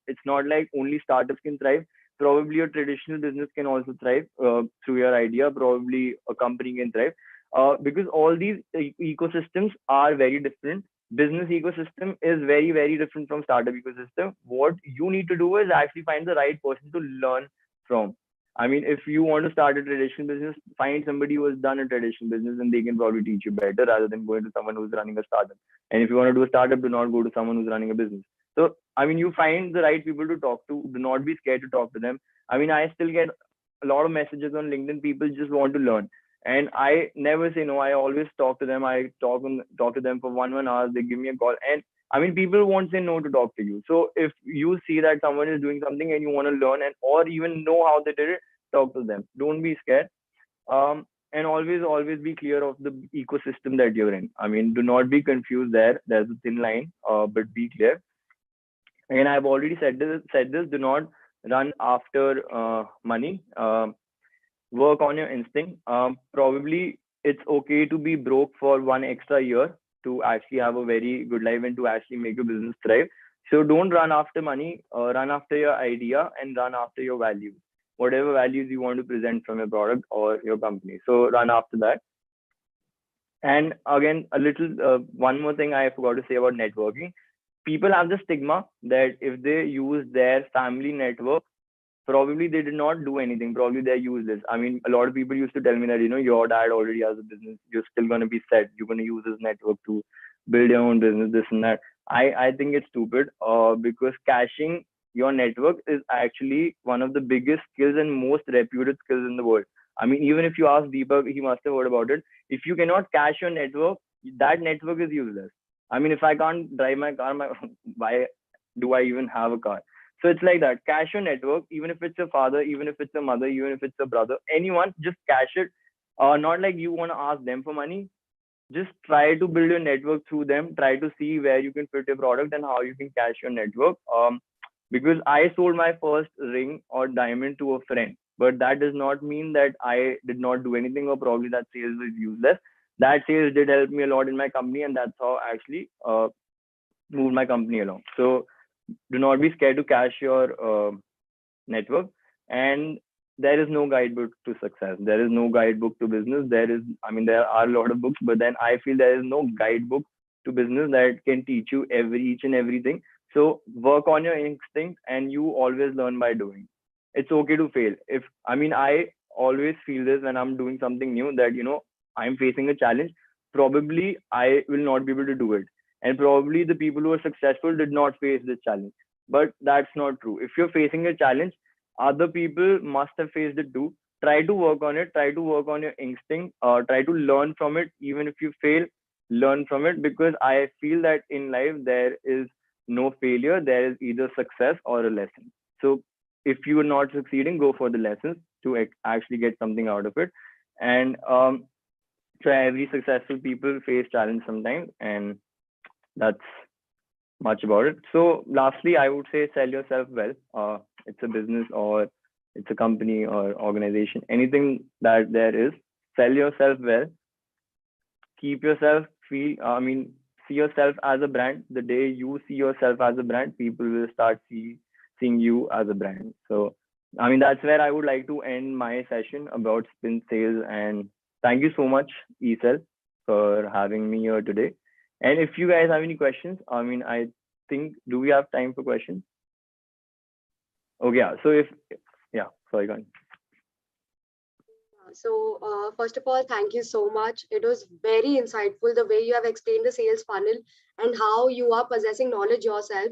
it's not like only startups can thrive. Probably your traditional business can also thrive through your idea. Probably a company can thrive because all these ecosystems are very different. Business ecosystem is very, very different from startup ecosystem. What you need to do is actually find the right person to learn from. I mean, if you want to start a traditional business, find somebody who has done a traditional business and they can probably teach you better rather than going to someone who's running a startup. And if you want to do a startup, do not go to someone who's running a business. So, I mean, you find the right people to talk to. Do not be scared to talk to them. I mean, I still get a lot of messages on LinkedIn. People just want to learn. And I never say no. I always talk to them. I talk to them for 1 hour. They give me a call. And I mean, people won't say no to talk to you. So if you see that someone is doing something and you want to learn and or even know how they did it, talk to them. Don't be scared. And always be clear of the ecosystem that you're in. I mean, do not be confused there. There's a thin line, but be clear. And I've already said this. Do not run after money. Work on your instinct. Probably it's okay to be broke for 1 extra year to actually have a very good life and to actually make your business thrive. So don't run after money, run after your idea and run after your values, whatever values you want to present from your product or your company. So run after that. And again, one more thing I forgot to say about networking. People have the stigma that if they use their family network, probably they did not do anything. Probably they're useless. I mean, a lot of people used to tell me that, your dad already has a business. You're still going to be set. You're going to use his network to build your own business, this and that. I think it's stupid because cashing your network is actually one of the biggest skills and most reputed skills in the world. I mean, even if you ask Deepak, he must have heard about it. If you cannot cash your network, that network is useless. I mean, if I can't drive my car, why do I even have a car? So it's like that. Cash your network, even if it's your father, even if it's a mother, even if it's a brother, anyone, just cash it. Not like you want to ask them for money. just try to build your network through them. Try to see where you can fit your product and how you can cash your network. Because I sold my first ring or diamond to a friend, but that does not mean that I did not do anything or probably that sales was useless. That sales did help me a lot in my company, and that's how I actually moved my company along. So do not be scared to cash your network. And there is no guidebook to success. There is no guidebook to business. There are a lot of books, but then I feel there is no guidebook to business that can teach you each and everything. So work on your instinct, and you always learn by doing. It's okay to fail. I always feel this when I'm doing something new, that I'm facing a challenge. Probably I will not be able to do it, and probably the people who are successful did not face this challenge. But that's not true. If you're facing a challenge, other people must have faced it too. Try to work on it. Try to work on your instinct. Try to learn from it. Even if you fail, learn from it, because I feel that in life there is no failure. There is either success or a lesson. So if you are not succeeding, go for the lessons to actually get something out of it. And so every successful people face challenge sometimes, and that's much about it. So lastly, I would say sell yourself well. It's a business or it's a company or organization, anything that there is, sell yourself well. Keep yourself see yourself as a brand. The day you see yourself as a brand, people will start seeing you as a brand. So that's where I would like to end my session about spin sales. And thank you so much, Esel, for having me here today. And if you guys have any questions, I think, do we have time for questions? Okay, yeah. So sorry, go on. So first of all, thank you so much. It was very insightful the way you have explained the sales funnel and how you are possessing knowledge yourself.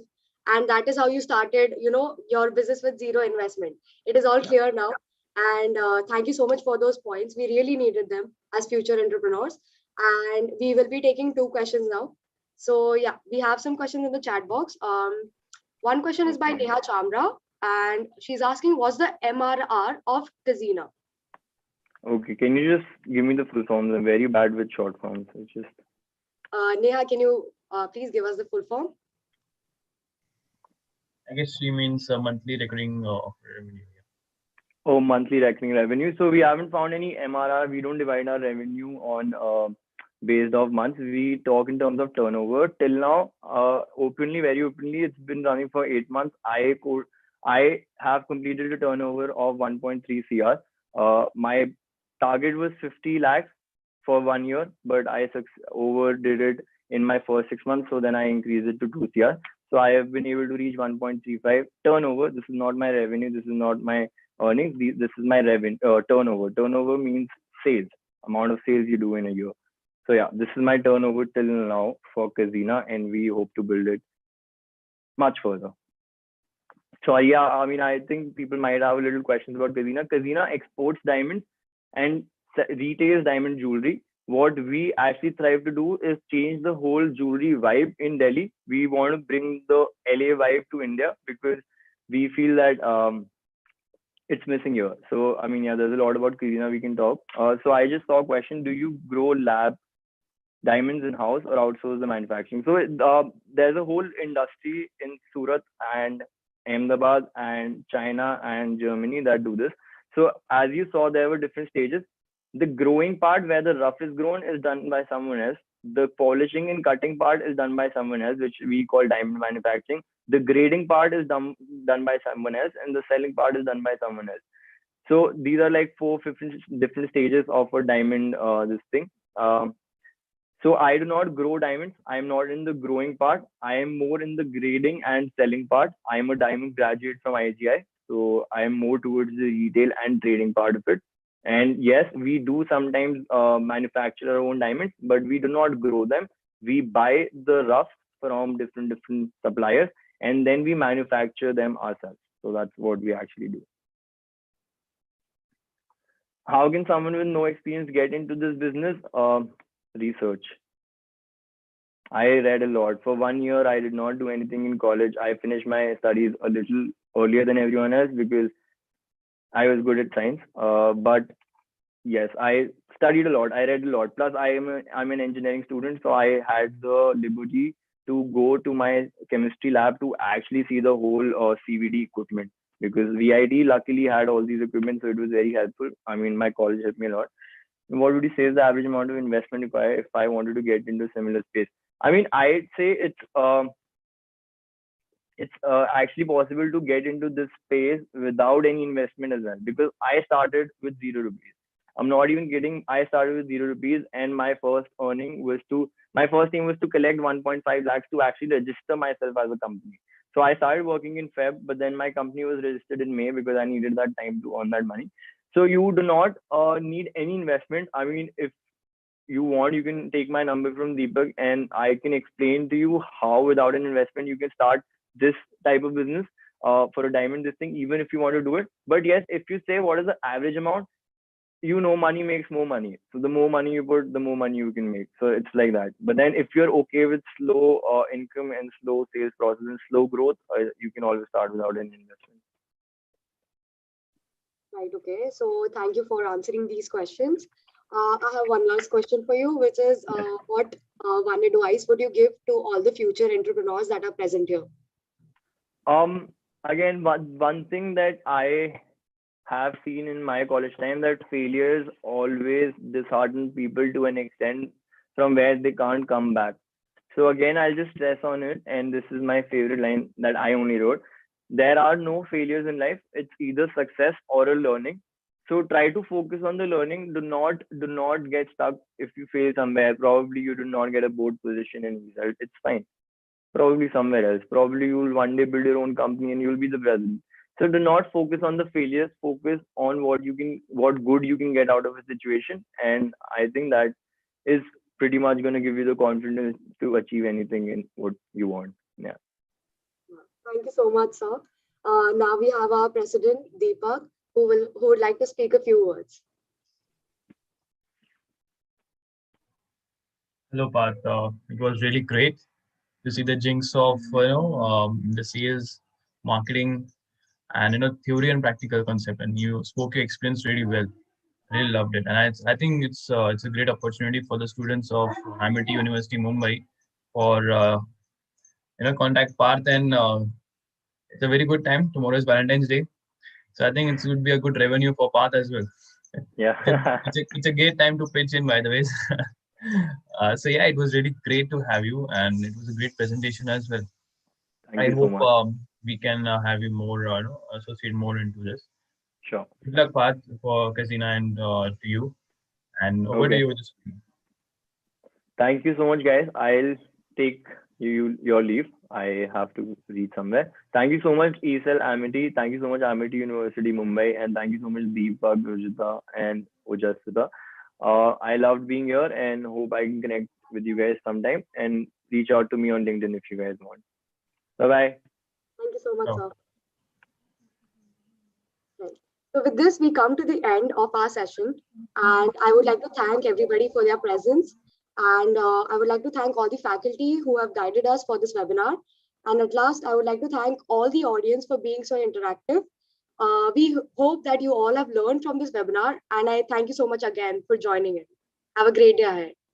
And that is how you started, your business with zero investment. It is all clear now. And thank you so much for those points. We really needed them as future entrepreneurs. And we will be taking 2 questions now. So yeah, we have some questions in the chat box. One question is by Neha Chamra, and she's asking, what's the MRR of Casino? Okay, can you just give me the full forms? I'm very bad with short forms. It's just Neha, can you please give us the full form? I guess she means monthly recurring revenue. Oh, monthly recurring revenue. So we haven't found any MRR. We don't divide our revenue on based off months. We talk in terms of turnover. Till now, very openly, it's been running for 8 months. I have completed a turnover of 1.3 CR. My target was 50 lakhs for 1 year, but I overdid it in my first 6 months. So then I increased it to 2 CR. So I have been able to reach 1.35 turnover. This is not my revenue. This is not my earnings. This is my revenue turnover. Turnover means sales, amount of sales you do in a year. So yeah, this is my turnover till now for Casino, and we hope to build it much further. So yeah, I think people might have a little questions about Casino. Casino exports diamonds and retails diamond jewelry. What we actually strive to do is change the whole jewelry vibe in Delhi. We want to bring the LA vibe to India, because we feel that it's missing here. So there's a lot about Casino we can talk. So I just saw a question: do you grow lab diamonds in house or outsource the manufacturing? So there's a whole industry in Surat and Ahmedabad and China and Germany that do this. So as you saw, there were different stages. The growing part, where the rough is grown, is done by someone else. The polishing and cutting part is done by someone else, which we call diamond manufacturing. The grading part is done by someone else, and the selling part is done by someone else. So these are like 4 different stages of a diamond this thing. So I do not grow diamonds. I am not in the growing part. I am more in the grading and selling part. I am a diamond graduate from IGI. So I am more towards the retail and trading part of it. And yes, we do sometimes manufacture our own diamonds, but we do not grow them. We buy the rough from different suppliers, and then we manufacture them ourselves. So that's what we actually do. How can someone with no experience get into this business? Research. I read a lot. For 1 year, I did not do anything in college. I finished my studies a little earlier than everyone else because I was good at science. But yes, I studied a lot. I read a lot. Plus, I'm an engineering student, so I had the liberty to go to my chemistry lab to actually see the whole CVD equipment, because VIT luckily had all these equipment, so it was very helpful. I mean, my college helped me a lot. What would you say is the average amount of investment required if I wanted to get into similar space? I mean, I'd say it's actually possible to get into this space without any investment as well, because I started with 0 rupees. I'm not even kidding. I started with 0 rupees, and my first thing was to collect 1.5 lakhs to actually register myself as a company. So I started working in Feb, but then my company was registered in May because I needed that time to earn that money. So you do not need any investment. I mean, if you want, you can take my number from Deepak, and I can explain to you how, without an investment, you can start this type of business for a diamond this thing, even if you want to do it. But yes, if you say what is the average amount, money makes more money. So the more money you put, the more money you can make. So it's like that. But then if you're okay with slow income and slow sales process and slow growth, you can always start without an investment. Right, okay. So thank you for answering these questions. I have one last question for you, which is what one advice would you give to all the future entrepreneurs that are present here? Again, one thing that I have seen in my college time, that failures always dishearten people to an extent from where they can't come back. So again, I'll just stress on it, and this is my favorite line that I only wrote. There are no failures in life. It's either success or a learning. So try to focus on the learning. Do not get stuck if you fail somewhere. Probably you do not get a board position in result. It's fine. Probably somewhere else. Probably you'll one day build your own company and you'll be the president. So do not focus on the failures. Focus on what good you can get out of a situation. And I think that is pretty much going to give you the confidence to achieve anything in what you want. Yeah. Thank you so much, sir. Now we have our president, Deepak, who would like to speak a few words. Hello, Parth. It was really great to see the jinx of the sales, marketing, and theory and practical concept. And you spoke your experience really well. Really loved it, and I think it's a great opportunity for the students of Amity University, Mumbai, for contact Parth, and it's a very good time. Tomorrow is Valentine's Day, so I think it would be a good revenue for Parth as well. Yeah. It's a great time to pitch in, by the way. So yeah, it was really great to have you, and it was a great presentation as well. Thank I you so hope much. we can have you more, associate more into this. Sure. Good luck, Parth, for Casina and to you. And over to Okay. you with this. Thank you so much, guys. I'll take your leave. I have to read somewhere. Thank you so much, ESL Amity. Thank you so much, Amity University, Mumbai. And thank you so much, Deepak, Rujita, and Ujasita. I loved being here and hope I can connect with you guys sometime, and reach out to me on LinkedIn if you guys want. Bye bye. Thank you so much, Oh. sir. Right. So with this, we come to the end of our session, and I would like to thank everybody for their presence. And I would like to thank all the faculty who have guided us for this webinar. And at last, I would like to thank all the audience for being so interactive. We hope that you all have learned from this webinar, and I thank you so much again for joining in. Have a great day ahead.